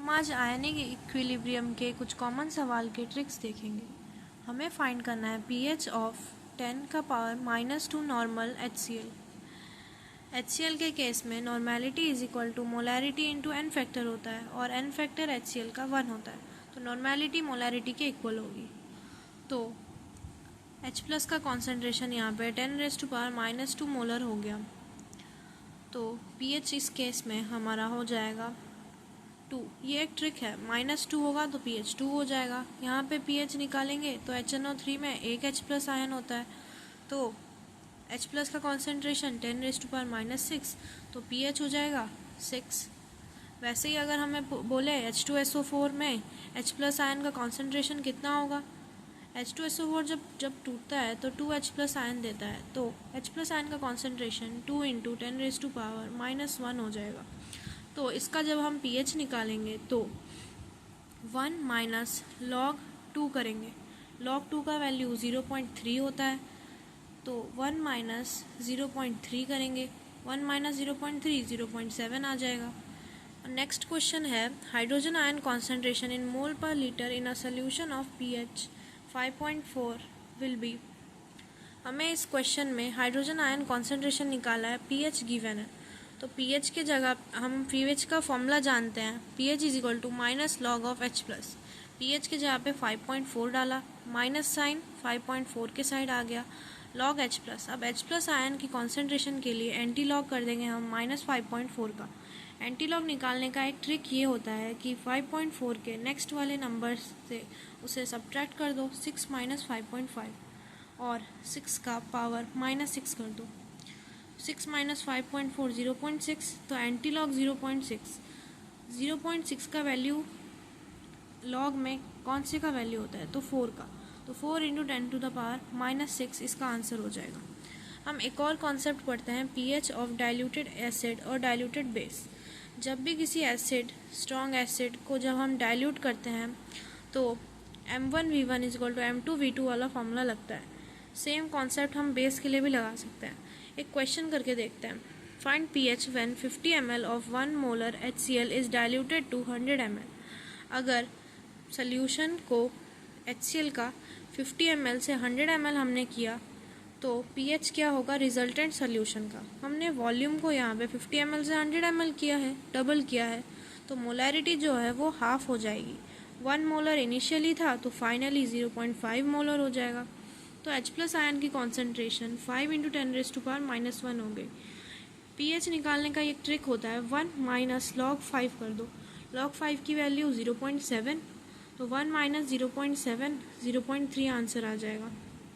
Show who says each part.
Speaker 1: हम आज ionic equilibrium के कुछ कॉमन सवाल के ट्रिक्स देखेंगे। हमें फाइंड करना है pH ऑफ 10 का पावर -2 नॉर्मल HCl। HCl के केस में normality is equal to molarity into n factor होता है और n फैक्टर HCl का 1 होता है, तो नॉर्मेलिटी मोलैरिटी के इक्वल होगी। तो H प्लस का कॉन्सेंट्रेशन यहाँ पे 10⁻⁻² मोलर हो गया। तो pH इस केस में हमारा हो जाएगा 2। ये एक ट्रिक है, -2 होगा तो pH 2 हो जाएगा। यहाँ पे pH निकालेंगे तो HNO3 में एक H प्लस आयन होता है, तो H प्लस का कॉन्सेंट्रेशन 10⁻⁻⁶, तो pH हो जाएगा 6। वैसे ही अगर हमें बोले H2SO4 में H प्लस आयन का कॉन्सेंट्रेशन कितना होगा, H2SO4 जब टूटता है तो 2H प्लस आयन देता है, तो H प्लस आयन का कॉन्सेंट्रेशन 2 × 10⁻⁻1 हो जाएगा। तो इसका जब हम pH निकालेंगे तो 1 - log 2 करेंगे। log 2 का वैल्यू 0.3 होता है, तो 1 - 0.3 करेंगे। 1 - 0.3 0.7 आ जाएगा। नेक्स्ट क्वेश्चन है हाइड्रोजन आयन कॉन्सेंट्रेशन इन मोल पर litre in a solution of pH 5.4 will be. हमें इस क्वेश्चन में हाइड्रोजन आयन कॉन्सेंट्रेशन निकाला है, pH गिवन है, तो pH के जगह हम pH का फॉर्मूला जानते हैं, pH is equal to -log of H plus. pH के जगह पे 5.4 डाला, माइनस साइन 5.4 के साइड आ गया, log H प्लस। अब H प्लस आयन की कॉन्सेंट्रेशन के लिए एंटी लॉग कर देंगे हम -5.4 का। एंटी लॉग निकालने का एक ट्रिक ये होता है कि 5.4 के नेक्स्ट वाले नंबर से उसे सब्ट्रैक्ट कर दो, 6 - 5.5 और 6 का पावर -6 कर दो। 6 - 5.4 0.6, तो एंटी लॉग 0.6। 0.6 का वैल्यू लॉग में कौन से का वैल्यू होता है, तो 4 का, तो 4 × 10⁻⁻6 इसका आंसर हो जाएगा। हम एक और कॉन्सेप्ट पढ़ते हैं, pH ऑफ डाइल्यूटेड एसिड और डाइल्यूटेड बेस। जब भी किसी एसिड, स्ट्रॉन्ग एसिड को जब हम डाइल्यूट करते हैं तो M1V1 = M2V2 वाला फॉर्मूला लगता है। सेम कॉन्सेप्ट हम बेस के लिए भी लगा सकते हैं। एक क्वेश्चन करके देखते हैं। Find pH when 50 ml of 1 molar HCl is diluted to 100 ml। अगर सोल्यूशन को HCl का 50 ml से 100 ml हमने किया तो pH क्या होगा रिजल्टेंट सोल्यूशन का। हमने वॉल्यूम को यहाँ पे 50 ml से 100 ml किया है, डबल किया है, तो मोलैरिटी जो है वो हाफ हो जाएगी। 1 मोलर इनिशियली था तो फाइनली 0.5 मोलर हो जाएगा। तो H प्लस आयन की कॉन्सेंट्रेशन 5 × 10⁻⁻1 हो गई। pH निकालने का एक ट्रिक होता है, 1 - log 5 कर दो। log 5 की वैल्यू 0.7, तो 1 - 0.7 0.3 आंसर आ जाएगा।